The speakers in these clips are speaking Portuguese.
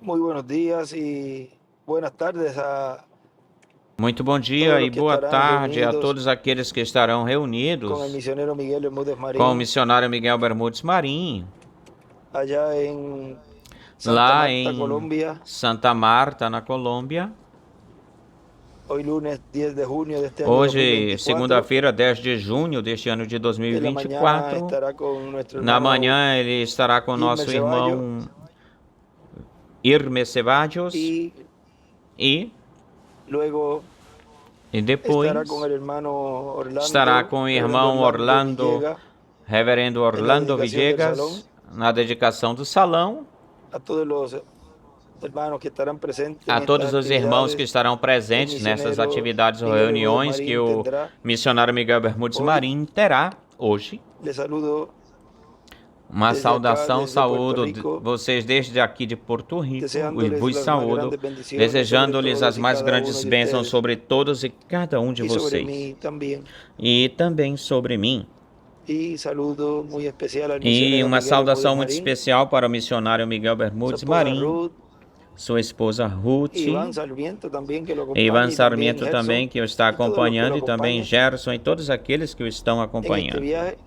Muy buenos días y buenas tardes a Muito bom todos dia los e que boa estarán tarde a reunidos todos aqueles que estarão con el reunidos misionero Miguel Bermúdez com o Marín missionário Miguel Bermudes Marinho, allá en Santa lá Marta, em Colombia, Santa Marta, na Colômbia. hoy lunes 10 de junio de este año Hoje, 2024. segunda-feira, 10 de junho deste ano de En la mañana 2024. estará con nuestro Na hermano manhã, ele estará com Gilmer nosso Ceballos irmão Irmes Ceballos y e, luego e estará con depois el hermano estará Orlando, com o reverendo irmão Orlando Orlando, Villegas, reverendo en la Orlando dedicación del salón. Villegas, na dedicação do salão. A todos los hermanos que estarán presentes en A estas todos os irmãos que actividades, estarão el presentes nessas misionero atividades ou Miguel Bermúdez reuniões que Marín o tendrá. missionário Miguel Bermudes Hoy Marim terá hoje. les saludo Uma desde acá, saudação, desde Puerto saúdo Rico, vocês desde aqui de Porto Rico, e deseándoles vos las más saúdo, grandes bendiciones sobre desejando-lhes as todos y mais cada uno grandes de bênçãos ustedes sobre todos e cada um de y sobre vocês, mí también. e também sobre mim. Y saludo muy especial al E misionero uma Miguel Bermúdez saudação muito Marín, especial para o missionário Miguel su Bermudes esposa Marim, Ruth, sua esposa Ruth, Iván Sarmiento también que lo Ivan acompaña, y también Sarmiento também, Gerson que o está y todos los que lo acompanhando, e também acompañan Gerson e todos aqueles que o estão en este acompanhando viaje,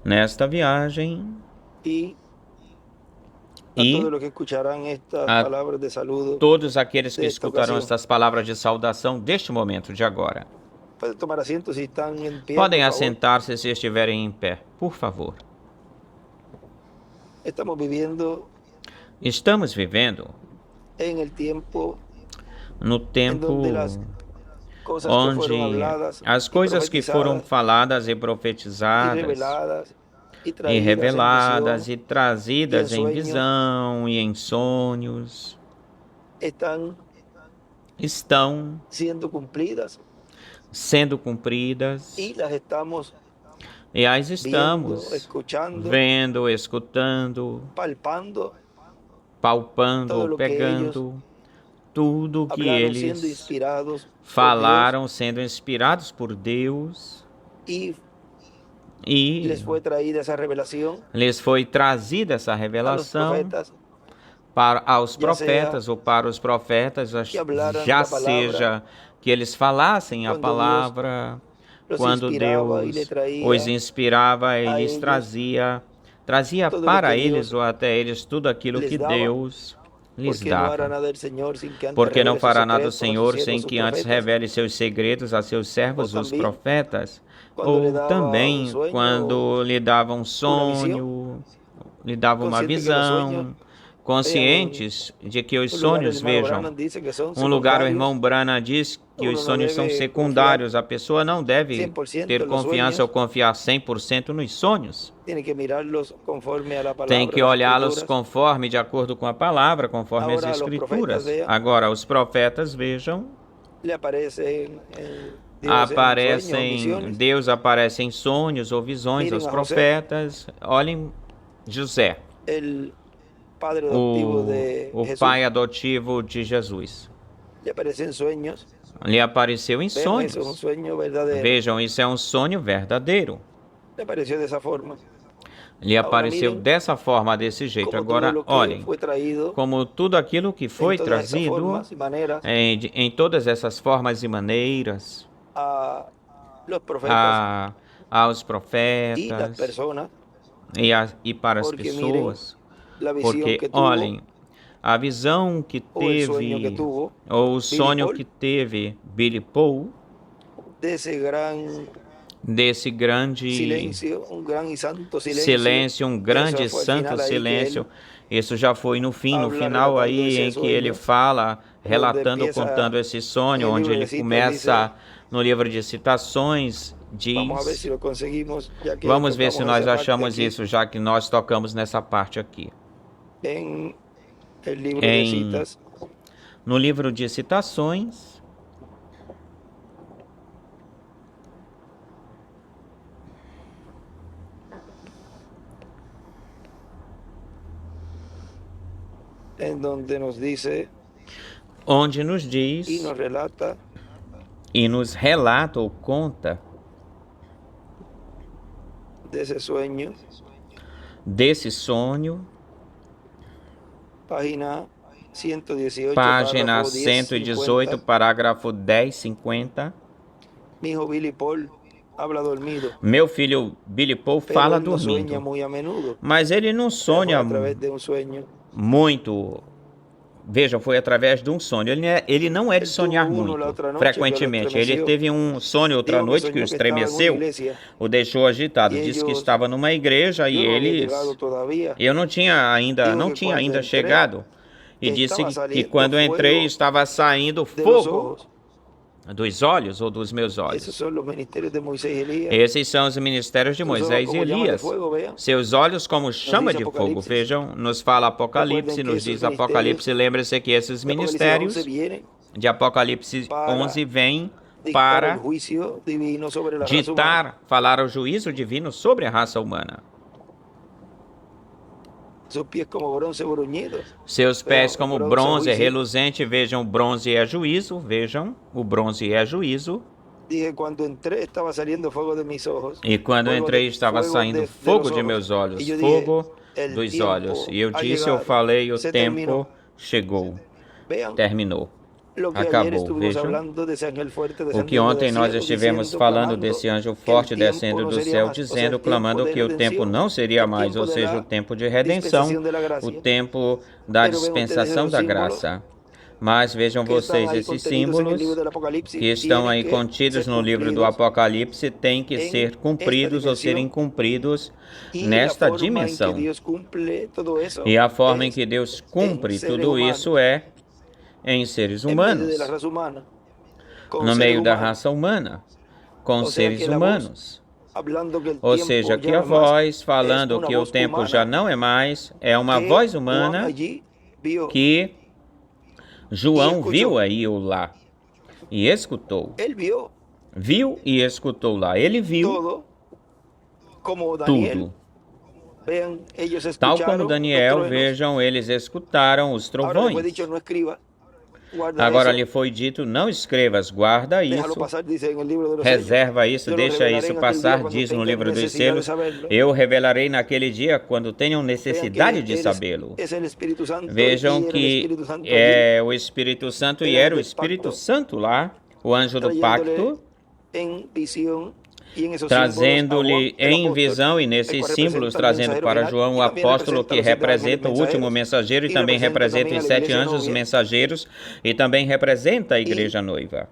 nesta viagem, y a todos e los que escucharán estas a palabras de saludo todos aqueles que de esta escutarão ocasión. estas palavras de saudação deste momento de agora. Pueden tomar asiento si están en pie, Podem por favor. assentar-se se estiverem em pé, por favor. Estamos viviendo Estamos vivendo en el tiempo no en tempo donde las cosas que fueron onde habladas as y coisas que foram profetizadas faladas e y profetizadas reveladas y e traídas en reveladas visión e trazidas y en em sueños visão e em sonhos están estão siendo cumplidas sendo cumpridas y las estamos e as viendo, estamos escuchando, vendo, escutando, palpando todo palpando, lo que ellos pegando tudo que hablaron siendo eles inspirados por Dios falaram, sendo inspirados por Deus, y e les fue traída esa revelación lhes foi trazida essa a los revelação profetas para aos ya sea profetas ou para os profetas, que hablaran já la palabra seja que eles falassem a cuando Dios palavra, los quando inspiraba y le Deus os traía inspirava e a lhes ellos trazia todo lo para que eles Dios ou até eles tudo aquilo les que daba, Deus lhes porque no hará dava. nada el Señor sin que antes Porque não revele sus fará nada o secretos a sus Senhor siervos, sem sus que antes profetas, revele seus segredos a seus o servos, os también profetas, cuando le ou daba un também sueño quando lhe dava um una visión, sonho, lhe dava uma consciente que los sueños, visão, conscientes de que os un lugar el sonhos, hermano vejam, Branham dice que son um lugar o irmão secundarios, Brana diz que os uno no sonhos são debe confiar secundários, a pessoa não deve 100% ter en los confiança ou sueños, confiar 100% nos sonhos. tiene que mirarlos conforme a la Tem palabra, que las olhá-los escrituras. conforme, de acordo com a palavra, conforme as Ahora los profetas, escrituras. vean, Agora, os profetas, vejam, le aparecen Dios en sueños o visiones, Deus aparece em sonhos ou visões miren aos a José, profetas. Olhem José, el padre adoptivo de o Jesús, pai adotivo de Jesus. le aparece en sueños, Lhe apareceu em vean, eso es un sonhos. sueño verdadero, Vejam, isso é um sonho verdadeiro. le apareció de esa forma. Lhe Ahora apareceu miren dessa forma, desse jeito. como todo Agora, lo que olhem, fue traído como tudo aquilo que en foi todas estas trazido formas y maneras em todas essas formas e maneiras a los profetas aos y las profetas personas, e para as porque miren pessoas. la visión Porque, que tuvo olhem, a visão que o el sueño que teve, tuvo ou o Billy sonho Paul que teve Billy Paul, de ese gran desse grande silencio, un gran y santo silêncio, um y eso grande e fue al santo final ahí que silêncio. él Isso já foi no fim, no habla final relatando aí, ese em que ele sueño, fala, donde relatando, empieza contando esse en sonho, el onde libro de ele citas, começa dice, no livro de citações, vamos a ver diz. si lo conseguimos, ya que Vamos ver se tocamos nós esa parte achamos aquí isso, já que nós tocamos nessa parte aqui. en el libro de citas, No livro de citações, en donde nos dice onde nos y diz nos relata e nos relata ou conta desse desse sonho, página 118, página párrafo 118, 1050. parágrafo 1050. Mi hijo Billy Paul habla dormido, Meu filho Billy Paul pero fala él no sueña dormindo, muy a menudo, mas ele não pero fue sonha a través de un sueño. muito. Vejam, foi através de um sonho. Ele não é de Él tuvo sonhar uno la muito, otra noche que lo frequentemente. Ele estremeció. teve um sonho outra Dijo que noite que o soñó que estaba en una estremeceu, iglesia o deixou agitado. y Disse que ellos, estava numa igreja e yo no había eles... llegado todavía. Eu não tinha ainda, Dijo não que tinha cuando ainda entré, chegado. E que disse estaba que saliendo quando eu entrei fuego estava saindo de los fogo ojos. dos olhos ou dos meus Esos olhos. son los ministerios de Moisés y Elías. Esses são os ministérios de Sus ojos Moisés e como llamas de Elias. fuego, vean. Seus olhos como chama dice de fogo. Apocalipse. Vejam, nos fala Apocalipse, Recuerden que nos esos diz Apocalipse. Lembre-se que esses de Apocalipsis ministérios 11 vienen de Apocalipse para 11 vêm dictar el para juicio divino sobre la raza humana. ditar, falar o juízo divino sobre a raça humana. Sus pies como bronce bruñidos. Seus pés Vean, como bronce, bronze juicio. reluzente, vejam, bronze é juízo, vejam, o bronze é juízo. Dije, cuando entré estaba saliendo fuego de mis ojos. E quando eu Fuego entrei de- estava fuego saindo de fogo los de ojos. meus olhos, E eu fogo dije, el dos tiempo olhos. E eu ha disse, eu llegado, falei, o se tempo terminó. chegou, Vean terminou. lo que ayer Acabou, estuvimos vejam. hablando de ese ángel fuerte O descendiendo que ontem del nós cielo, estivemos diciendo, falando clamando desse anjo que el forte tiempo descendo no do sería céu, más, o sea, dizendo, el clamando tiempo que de o tempo redención, não seria el mais, ou tiempo de seja, la o tempo de redenção, dispensación de la o gracia. tempo da Pero ven ustedes dispensação esos da símbolos graça. Mas vejam que están vocês, ahí esses contenidos en el libro símbolos del Apocalipsis que estão tienen aí que contidos ser no livro do cumplidos Apocalipse têm que en ser cumpridos esta ou serem dimensión. cumpridos Y la nesta forma en que dimensão. Dios cumple todo eso E a forma em es que Deus en cumpre seres tudo humanos, isso é em seres en medio de humanos, la raza humana, con no seres meio da humanos. raça humana, com O sea seres que la voz humanos. hablando que el Ou tiempo seja, que ya a no es más, voz es falando una que o voz tempo já humana não é mais, é uma que voz Juan humana allí vio. que João escutou. viu aí ou lá e escutou. Él vio Viu e escutou lá. Ele viu todo como Daniel. tudo. Vean, ellos Tal escucharon como los Daniel, truenos. vejam, eles escutaram os Ahora le fue trovões. dicho, no escriba, guarda Agora eso, lhe foi dito, não escrevas, guarda déjalo isso, pasar, dice en el libro de los Hechos. reserva isso, Yo lo deixa revelaré isso en aquel passar, día cuando diz no tengan livro dos necesidad de selos. saberlo. Eu revelarei naquele dia quando tenham Vean que necessidade de eres- sabê-lo. es el Espíritu Santo, Vejam y era el que Espíritu Santo allí, é o Espírito Santo e Era era o do Espírito pacto, Santo lá, o anjo do trayéndole pacto, en visión y en esos trazendo-lhe símbolos a Juan, el em apóstol, visão e el nesses cual símbolos, representa al trazendo mensajero para final, João o y también apóstolo que representa a los 7 representa o ángeles último mensajeros, mensageiro e y também representa representa también os a la 7 iglesia anjos novia. mensageiros e também representa a igreja noiva.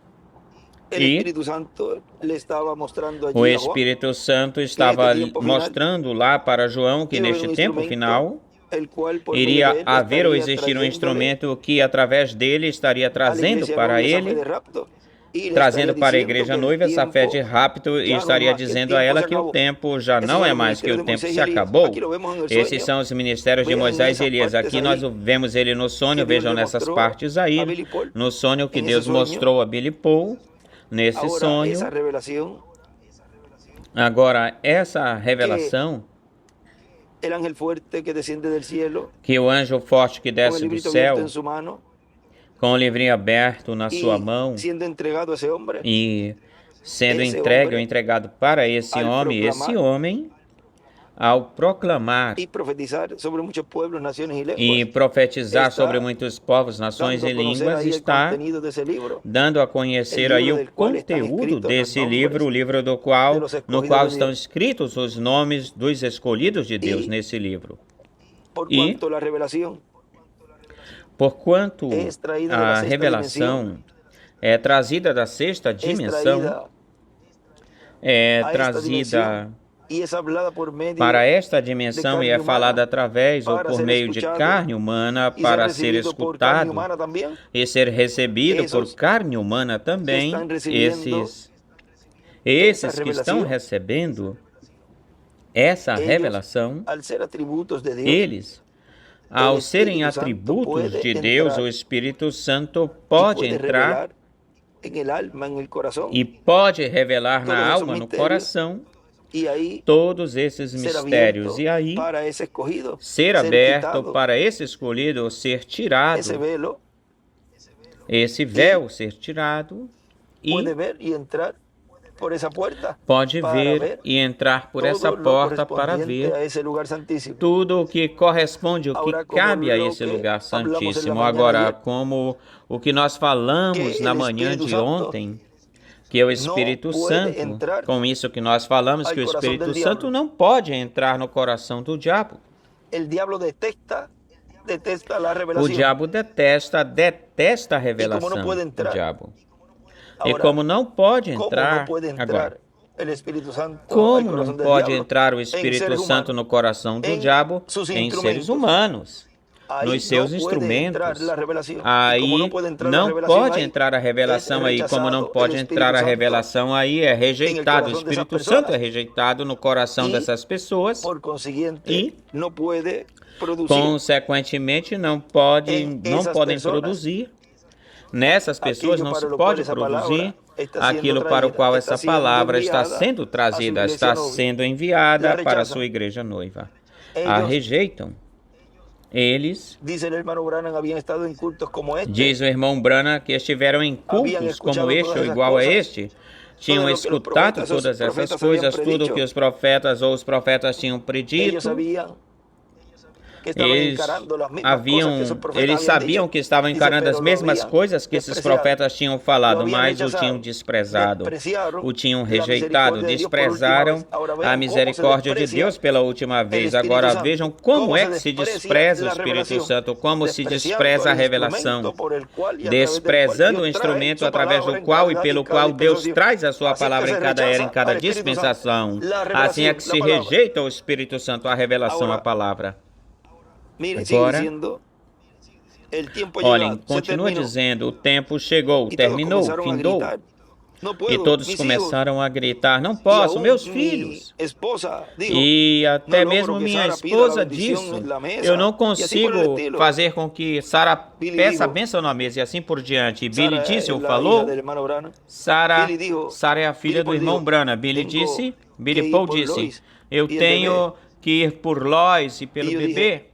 El E Espíritu Santo le estaba mostrando o allí a Juan Espírito Santo estava tempo final mostrando lá para João que iba a haber neste un tempo instrumento, final el cual por medio de iria él haver ou estaría existir um trayéndole instrumento que através dele estaria a la trazendo iglesia para novia esa fe ele, de rapto, y le trazendo estaría para a diciendo igreja que el noiva essa fé de tiempo rápido e ya no es estaria más, que el dizendo a tiempo ela se que o acabó. tempo já Esos não son é los mais, que ministerios o de tempo Moisés se y Elías. acabou. Aquí lo vemos en el Esses sueño. são os ministérios de Vean Moisés e esas Elias. partes Aqui nós ahí vemos ele no sonho, que Dios vejam le nessas mostró partes a aí, Billy Paul no sonho que en ese Deus sueño. mostrou a Billy Paul, nesse Ahora, sonho. esa revelación, Agora, essa revelação el ángel fuerte que desciende del cielo, que o anjo forte que con el desce do librito abierto céu, en su mano, com o livrinho aberto na y sua mão siendo entregado a ese hombre, e sendo Esse entregue ou homem, entregado para esse ao homem, proclamar, esse homem, ao proclamar y profetizar sobre muchos pueblos, naciones y lenguas, e profetizar está sobre muitos povos, nações dando e a conocer línguas, ahí el está contenido de ese libro, dando a conhecer el aí libro o del cual están conteúdo escritos los desse nombres livro, o livro de no los qual escogidos de estão Dios. escritos os nomes dos escolhidos de Deus Y nesse livro. por E cuanto la revelación porquanto es traída de la a sexta revelação é trazida da sexta es dimensão, traída é a esta trazida dimensión y es hablada por medio para esta dimensão e é carne falada humana, através ou para por ser meio de escuchado carne humana, y ser para ser recibido por carne escutado humana también. e ser recebido por Esos carne humana também. estão recebendo Esses essa que estão revelação, recebendo essa ellos, revelação, al ser atributos de Dios, eles, ao serem Espírito Santo atributos pode de Deus, entrar o Espírito Santo y pode puede entrar revelar en el alma, en el corazón, e pode revelar todos na esos alma, no mistérios, coração, y ahí todos esses ser mistérios. abierto E aí, para ese escogido, ser ser aberto quitado para esse escolhido ser ese tirado, velo, esse véu ser tirado, puede e ver y entrar por esa puerta pode para ver ver e entrar por todo essa lo porta para correspondiente a ver ese lugar santísimo. tudo o que corresponde, o que Ahora, como cabe a lo esse que lugar hablamos en la santíssimo. mañana Agora, ayer, como o que nós falamos que na el manhã Espíritu de Santo ontem, que o no Espírito puede Santo, entrar com isso que nós falamos, que al o corazón del Espírito Santo diablo. não pode entrar no coração do diabo. El diablo detesta la O revelación. diabo detesta a Y como no revelação, puede o entrar, diabo. E ahora, como não pode ¿cómo no entrar, puede agora, entrar el Espíritu Santo al como não corazón del pode diablo? entrar o En Espírito seres Santo humanos, no coração do en diabo sus em seres instrumentos. humanos, Ahí nos seus no puede entrar instrumentos? la revelación. Y como Aí no puede entrar la não revelación pode ahí, entrar a revelação aí. Como não rechazado pode el entrar Espíritu a Santo revelação aí, é en el rejeitado. O corazón de esas Espírito Santo é personas. rejeitado no coração Y, dessas pessoas por consiguiente, e, no puede producir consequentemente, não podem personas produzir. Nessas pessoas aquello não para se lo cual pode essa produzir palavra está sendo aquilo para o traída, qual está essa sendo palavra está enviada sendo à sua trazida, igreja está noiva. sendo La enviada para a rechazam. sua igreja noiva. A Ellos, rejeitam. Eles, dice el hermano Branham, habían estado en cultos como este, diz o irmão Branham, que estiveram em habían cultos como escuchado este todas ou esas igual a cosas, este, tinham todo lo que los escutado profetas, todas essas habían coisas, tudo predicho. que os profetas ou os profetas tinham Ellos predito. sabían que estaban Eles encarando las mismas cosas que esos profetas eles habían sabiam dicho. que estavam Dice, encarando as pero lo mesmas habían coisas que esses despreciado, profetas tinham lo falado, habían mas o rechazado, tinham desprezado, despreciaron o tinham la rejeitado, misericordia de Dios por última desprezaram vez. Ahora a vean cómo se misericórdia de desprecia Deus pela última el vez. Espíritu Agora Santo. vejam como Cómo é se que se desprecia despreza o la Espírito revelación, Santo, como se despreciando despreza a el revelação, instrumento por el cual y a través del cual desprezando o Dios trae instrumento su através palabra do en qual e cada pelo y cada qual Deus dispensación. traz a sua Así es palavra que em se cada era, em rechaza cada al Espíritu Santo, dispensação. la Assim é revelación, que la se palabra. rejeita o Espírito Santo, a revelação, a Ahora, palavra. mire, sigue Agora, diciendo, el tiempo olhem, llegado, se continua terminó, dizendo, o tempo chegou, y todos terminou, comenzaron a findou. gritar, no E puedo, todos mis hijos, começaram a gritar, não y posso, aún meus mi filhos. esposa dijo, E no até logro mesmo que minha Sara pida la esposa bendición disse, en la mesa, eu não y así por el consigo estilo. fazer com que Sara Billy peça a dijo, bênção na mesa e assim por diante. E Billy Sara disse, es ou la hija falou, del hermano Branham. Sara Billy dijo, é a filha Billy do Paul irmão dijo, Branham. Billy tengo disse, que Billy ir Paul por disse, Lois eu y el tenho bebé. que ir por Lois e pelo E eu dije, bebê.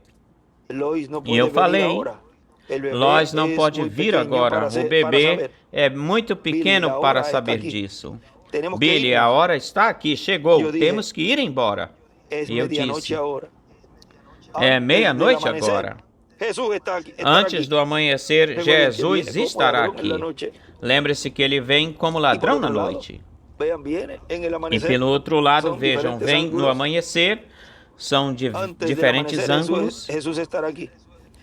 Lois no E puede eu venir falei, ahora. El bebé Lois não es pode muy vir pequeño agora. para O para bebê saber. é muito pequeno Billy, a para hora está saber aqui. disso. Tenemos que Billy, a irnos. hora está aqui, chegou. Eu dije, Temos que ir embora. Es E eu medianoche disse, ahora. é Antes meia-noite del amanecer, agora. Jesús está aqui, estará Antes aqui. do amanhecer, Recuerden que Jesus viene como estará ladrón en la aqui. noche. Lembre-se que ele vem como Y por ladrão na otro lado, noite. vean, viene en el E amanecer. pelo outro lado, Son vejam, diferentes vem no ângulos. amanhecer, são Antes del diferentes amanecer, ângulos. Jesús estará aqui.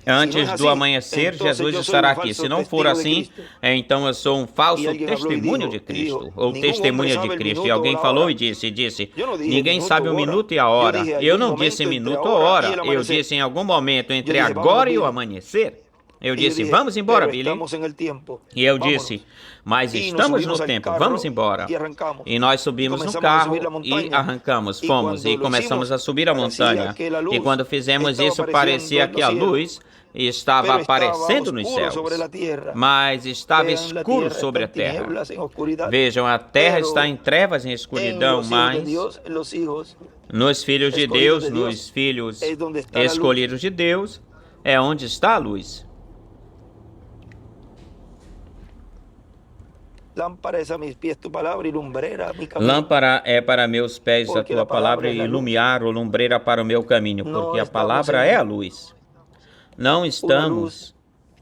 Antes Se do não é assim, amanhecer, então Jesus eu sou estará um aqui. falso Se não for testigo de assim, Cristo. então eu sou um falso E alguém falou e testemunho dijo, de Cristo, dijo, ou nenhum testemunha homem de sabe o Cristo. E minuto alguém ou a falou hora. e disse, Eu não dije ninguém minuto sabe o ou hora. minuto e a Eu hora. dije, Eu algum não momento disse entre minuto a ou hora hora. e el Eu amanecer. disse em algum momento entre Eu dije, vamos, agora e o Billy. amanhecer. Eu E disse, dije, vamos embora, pero Billy. estamos en el tiempo. E eu Vámonos. disse, mas E nos estamos no subimos al tempo, carro vamos embora. e arrancamos. E nós E subimos no começamos a subir carro la montanha. e arrancamos, E fomos quando e lo começamos hicimos, a subir a parecia montanha. que la luz E quando fizemos estava isso, aparecendo parecia no que a cielo, luz estava pero estava aparecendo nos oscuro céus, sobre la tierra. mas estava Vean, la escuro tierra sobre a está en terra. tinieblas, en oscuridad. Vejam, a terra Pero está em trevas, em En escuridão, los hijos de mas Dios, en los hijos nos filhos de escolhidos Deus, de Deus, nos filhos é onde está a luz. escolhidos de Deus, é onde está a luz. Lámpara es a mis pies tu palabra y lumbrera a mi camino. Lâmpada é para meus pés a Porque tua a palavra palavra é e a luz. lumiar ou lumbreira para o meu caminho, Não porque a estamos palavra em é a luz. Não Uma estamos luz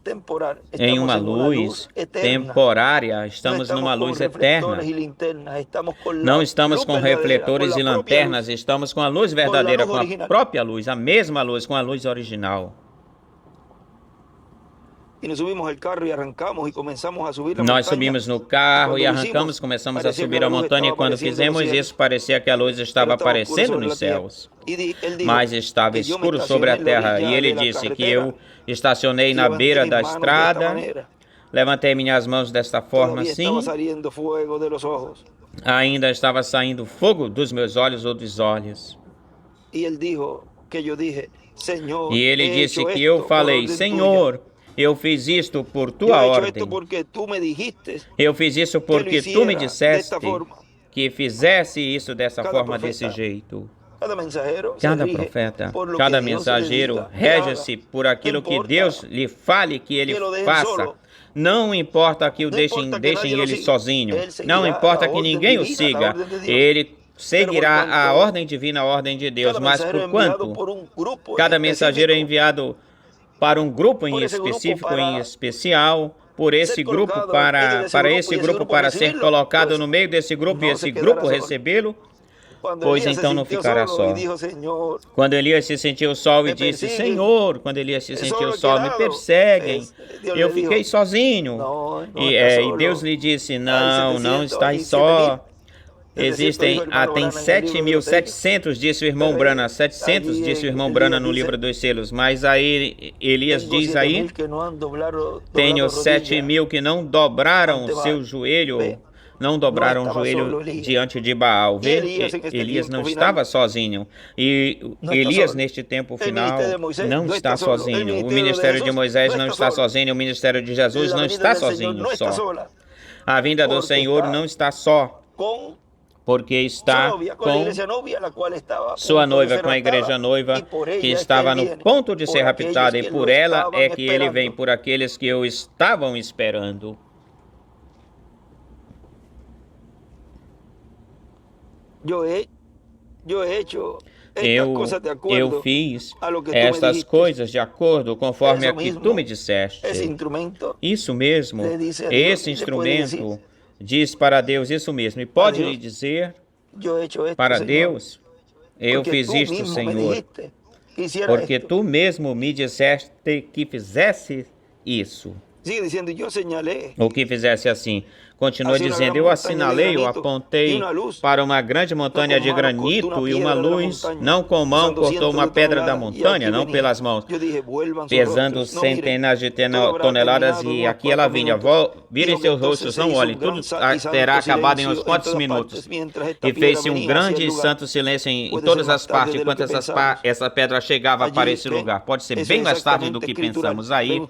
temporal. em Estamos uma en una luz eterna. temporária, No estamos estamos numa con luz reflectores eterna. y linternas, estamos con la Não estamos luz com verdadera, refletores con e la propia lanternas, luz. estamos com a luz verdadeira, luz com a original. própria luz, a mesma luz, com a luz original. Y nos subimos al carro y arrancamos y comenzamos a subir la Nós montaña. subimos no carro Quando e lo arrancamos, hicimos, começamos a parecia subir que a luz montanha. estava Quando aparecendo fizemos no cielo. isso, parecia que a luz estava Pero estava oscuro aparecendo sobre nos la tierra. céus. Él dijo Mas estava que yo me escuro sobre a estacioné en la terra. E orilla ele de la disse que carretera eu estacionei y na levanté beira mis da manos de esta estrada, manera. levantei minhas mãos desta forma Todavía assim, estaba saliendo fuego de los ojos. ainda estava saindo fogo dos meus olhos ou dos olhos. Y él dijo que yo dije, Señor, E ele he disse hecho que esto eu por falei, orden Senhor, eu fiz isto por tuya. tua Yo he hecho ordem. esto porque tú me dijiste Eu fiz isso porque tu me hiciera disseste desta forma. que fizesse isso dessa Cada forma, profeta, desse jeito. Cada mensajero se Cada rige profeta, por lo cada que Dios le mensageiro diga que rege-se haga. por aquilo Não que importa Deus lhe fale que ele que lo dejen faça. solo. Não importa que o deixem ele sozinho. Não importa que ninguém o siga. Ele seguirá a ordem divina, a ordem de Deus. Mas por quanto cada mensageiro é enviado para um grupo em específico, em especial, por esse grupo para esse grupo para ser colocado no meio desse grupo e esse grupo recebê-lo, pois então não ficará só. Quando Elias se sentiu só e disse, Senhor, quando Elias se sentiu só, me perseguem, eu fiquei sozinho. E Deus lhe disse, não estás só. Existem, tem 7.700, disse o irmão Brana, 700, disse o irmão Brana no livro dos selos, mas aí Elias diz aí, tenho 7.000 que não dobraram o seu joelho, não dobraram o joelho diante de Baal. Vê, Elias não estava sozinho. E Elias, neste tempo final, não está sozinho. O ministério de Moisés não está sozinho. O ministério de Jesus não está sozinho só. A vinda do Senhor não está só, porque está com sua noiva, com a igreja noiva, que estava no ponto de ser raptada, e por ela é que ele vem, por aqueles que o estavam esperando. Eu fiz estas coisas de acordo conforme a que tu me disseste. Isso mesmo, esse instrumento diz para Deus isso mesmo. E pode lhe dizer para Deus, eu fiz isto, Senhor, porque tu mesmo me disseste que fizesse isso. O que fizesse assim. Continua dizendo, eu assinalei, eu apontei para uma grande montanha de granito e uma luz, não com mão, cortou uma pedra da montanha, não pelas mãos, pesando centenas de toneladas, e aqui ela vinha. Virem seus rostos, não olhem, tudo terá acabado em uns quantos minutos. E fez-se um grande e santo silêncio em todas as partes, enquanto essa pedra chegava para esse lugar. Pode ser bem mais tarde do que pensamos aí.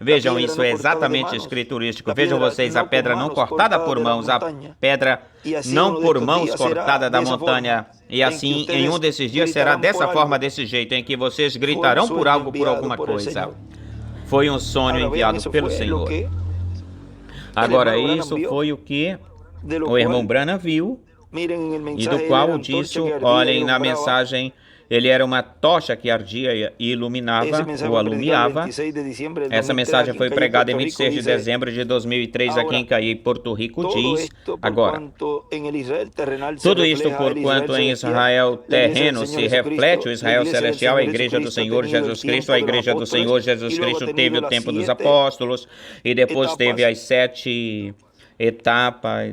Vejam, isso é exatamente escriturístico. Vejam vocês, a pedra não cortada por mãos, a pedra não por mãos cortada da montanha. E assim, em um desses dias será dessa forma, desse jeito, em que vocês gritarão por algo, por alguma coisa. Foi um sonho enviado pelo Senhor. Agora, isso foi o que o irmão Branham viu, e do qual disse, olhem na mensagem, ele era uma tocha que ardia e iluminava, ou alumiava. Essa mensagem foi pregada em 26 de dezembro de 2003 aqui em Cayey, Porto Rico, diz, agora, tudo isto porquanto em Israel terreno se reflete o Israel celestial, a igreja do Senhor Jesus Cristo. A igreja do Senhor Jesus Cristo teve o tempo dos apóstolos, e depois teve as 7 etapas,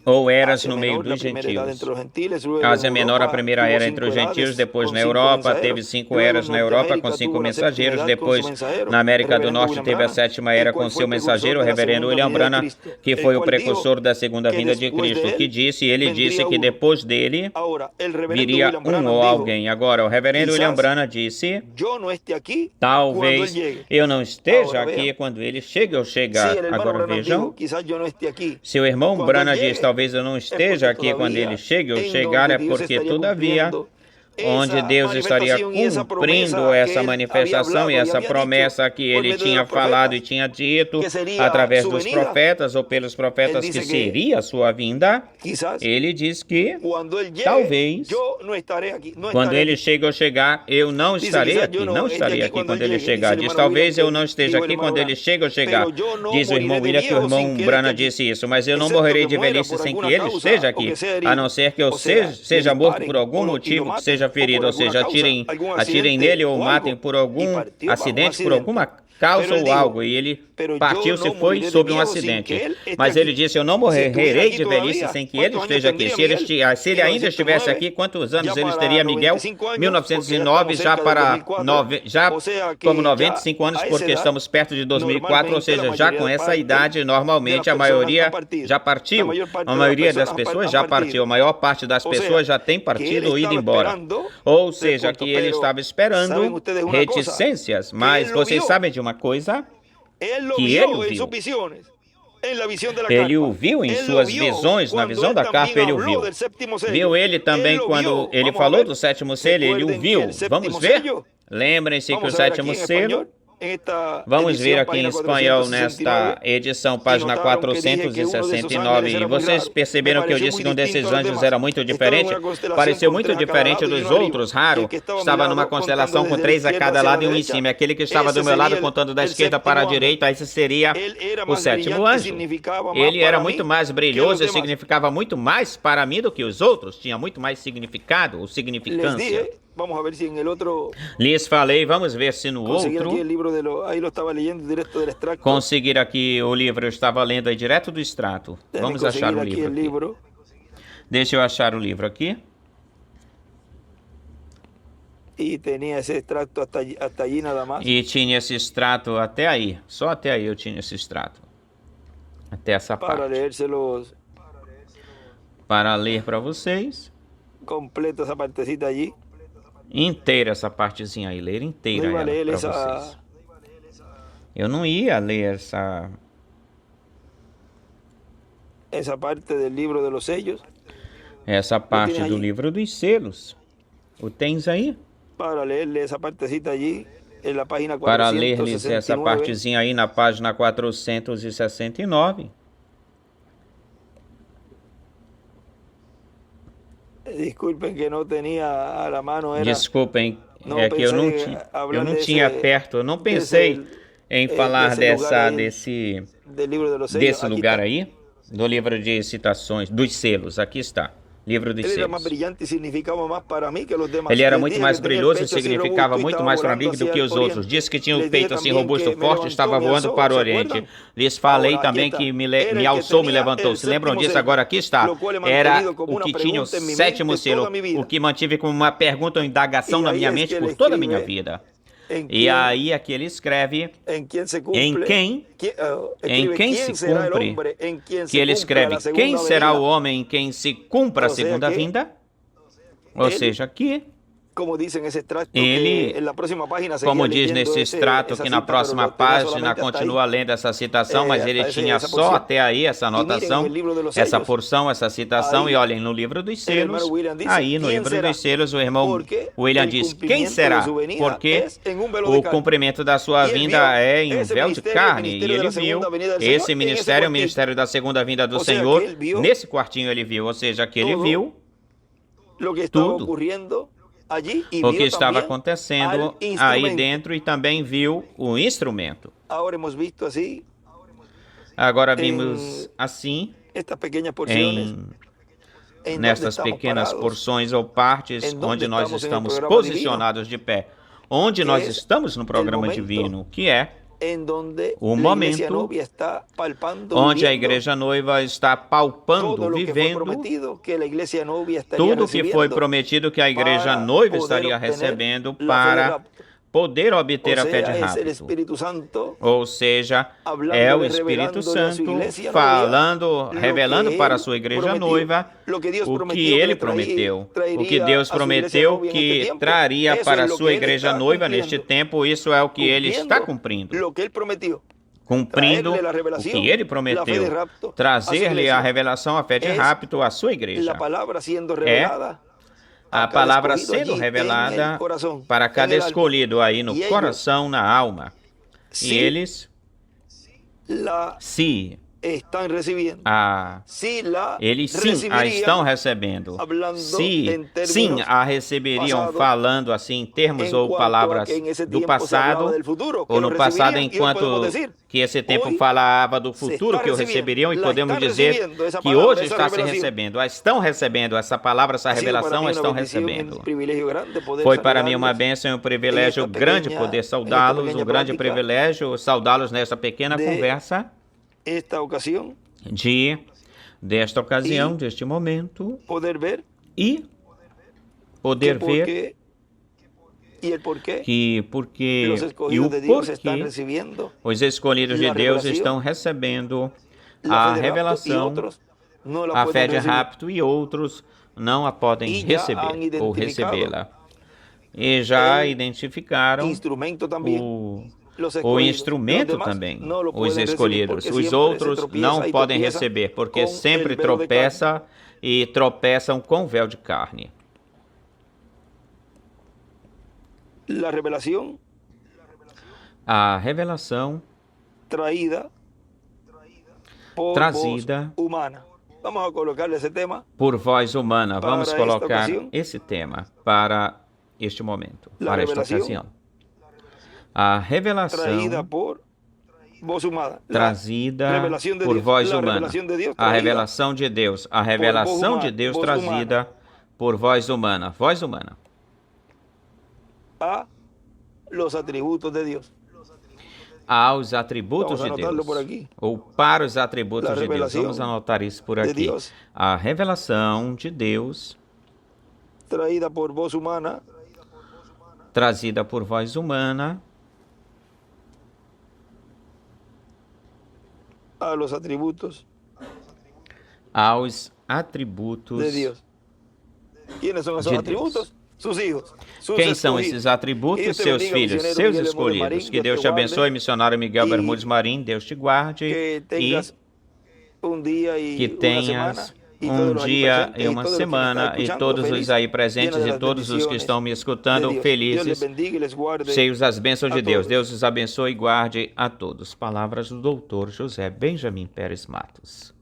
ou eras no meio dos gentios. Ásia Menor, a primeira era entre os gentios, depois na Europa, teve 5 eras na Europa com 5 mensageiros, depois na América do Norte teve a 7ª era com seu mensageiro, o reverendo William Branham, que foi o precursor da segunda vinda de Cristo, que disse, ele disse que depois dele viria um ou alguém. Agora, o reverendo William Branham disse, talvez eu não esteja aqui quando ele chegue ou chegar. Agora vejam, se o irmão Branham diz, talvez eu não esteja aqui quando ele chegue ou chegar, é porque, todavia, onde Deus estaria cumprindo essa manifestação e essa promessa que ele tinha falado e tinha dito através dos profetas ou pelos profetas, que seria a sua vinda. Ele diz que talvez quando ele chega ou chegar, eu não estarei aqui, não estarei aqui quando ele chegar. Diz, talvez eu não esteja aqui quando ele chega ou chegar. Diz o irmão William que o irmão Branham disse isso, mas eu não morrerei de velhice sem que ele esteja aqui, a não ser que eu seja morto por algum motivo, que seja ferido, ou seja, atirem nele ou matem por algum acidente, por alguma causa ou algo, e ele partiu, se foi sobre um acidente. Mas ele disse, eu não morrerei de velhice sem que ele esteja aqui. Se ele ainda estivesse aqui, quantos anos ele teria, Miguel? 1909, já como 95 anos, porque estamos perto de 2004, ou seja, já com essa idade, normalmente a maioria já partiu. A maioria das pessoas já partiu, a maior parte das pessoas já tem partido ou ido embora. Ou seja, que ele estava esperando reticências, mas vocês sabem de uma coisa? Que ele o viu em suas visões, na visão da carpa ele o viu. Viu ele também quando ele falou do 7º selo, ele o viu. Vamos ver? Lembrem-se que o 7º selo Vamos ver aqui em espanhol, nesta edição, página 469. E vocês perceberam que eu disse que um desses anjos era muito diferente? Pareceu muito diferente dos outros, raro. Estava numa constelação com 3 a cada lado e um em cima. Aquele que estava do meu lado, contando da esquerda para a direita, esse seria o 7º anjo. Ele era muito mais brilhoso e significava muito mais para mim do que os outros. Tinha muito mais significado ou significância. Lhes falei, vamos ver se no outro... Conseguir aqui o livro, eu estava lendo aí direto do extrato. Vamos achar o livro aqui. Deixa eu achar o livro aqui. E tinha esse extrato até aí nada mais. E tinha esse extrato até aí. Só até aí eu tinha esse extrato. Até essa parte. Para ler para vocês. Completo essa partecita allí. Inteira essa partezinha aí, ler inteira ela para vocês. Eu não ia ler essa parte do livro de los sellos. Essa parte do livro dos selos. O tens aí? Para ler essa partecita allí, na página 469. Para ler-lhes essa partezinha aí na página 469. Desculpem que não tinha a mano. Desculpem, é que eu não tinha perto. Eu não pensei em falar desse lugar aí, do livro de citações, dos selos. Aqui está. Livro dos selos. Ele era muito mais brilhoso e significava muito mais para mim do que os outros. Disse que tinha o peito assim robusto, forte, estava voando para o Oriente. Lhes falei também que me alçou, me levantou. Se lembram disso? Agora aqui está. Era o que tinha o 7º selo, o que mantive como uma pergunta ou indagação na minha mente por toda a minha vida. E aí aqui ele escreve em quem se cumpre, que ele escreve quem será o homem em quem se cumpra a segunda vinda, ou seja, aqui ele, como diz nesse extrato, que na próxima página continua lendo essa citação, mas ele tinha só até aí essa anotação, essa porção, essa citação, e olhem, no livro dos selos, aí no livro dos selos, o irmão William diz, quem será? Porque o cumprimento da sua vinda é em um véu de carne, e ele viu esse ministério, o ministério da segunda vinda do Senhor, nesse quartinho ele viu, ou seja, que ele viu tudo o que estava acontecendo aí dentro e também viu o instrumento. Agora vimos assim, nestas pequenas porções ou partes onde nós estamos posicionados de pé, onde nós estamos no programa divino, que é o momento onde a igreja noiva está palpando, vivendo tudo que foi prometido que a igreja noiva estaria recebendo para poder obter a fé de rapto. Ou seja, é o Espírito Santo falando, revelando para a sua igreja noiva o que ele prometeu, o que Deus prometeu que traria para a sua igreja noiva neste tempo. Isso é o que ele está cumprindo. Cumprindo o que ele prometeu, trazer-lhe a revelação, a fé de rapto à sua igreja. É a palavra sendo revelada para cada escolhido aí no coração, na alma. E eles, eles sim a estão recebendo. Sim a receberiam, falando assim em termos ou palavras do passado, ou no passado enquanto que esse tempo falava do futuro que o receberiam, e podemos dizer que hoje está se recebendo, estão recebendo essa palavra, essa revelação, a estão recebendo. Foi para mim uma bênção e um privilégio grande poder saudá-los, um grande privilégio saudá-los nesta pequena conversa, desta ocasião, deste momento, e poder ver e o porquê os escolhidos de Deus estão recebendo a revelação, a fé de rapto, e outros não a podem receber ou recebê-la. E já identificaram o instrumento também, os escolhidos. Os outros não podem receber, porque sempre tropeçam e tropeçam com véu de carne. a revelação trazida por voz humana. Vamos colocar esse tema para este momento, para esta ocasião. A revelação trazida por voz humana. A revelação de Deus. A revelação de Deus trazida por voz humana. Voz humana. Aos atributos de Deus. Aos atributos de Deus. Ou para os atributos de Deus. Vamos anotar isso por aqui. A revelação de Deus trazida por voz humana. Trazida por voz humana. Aos atributos de Deus. Quem são esses atributos? Quem são esses atributos? Seus filhos, seus escolhidos. Que Deus te abençoe, missionário Miguel Bermudes Marim. Deus te guarde e que tenhas um dia e uma semana e todos os aí presentes e todos os que estão me escutando felizes, cheios das bênçãos de Deus. Deus os abençoe e guarde a todos. Palavras do Dr. José Benjamin Pérez Matos.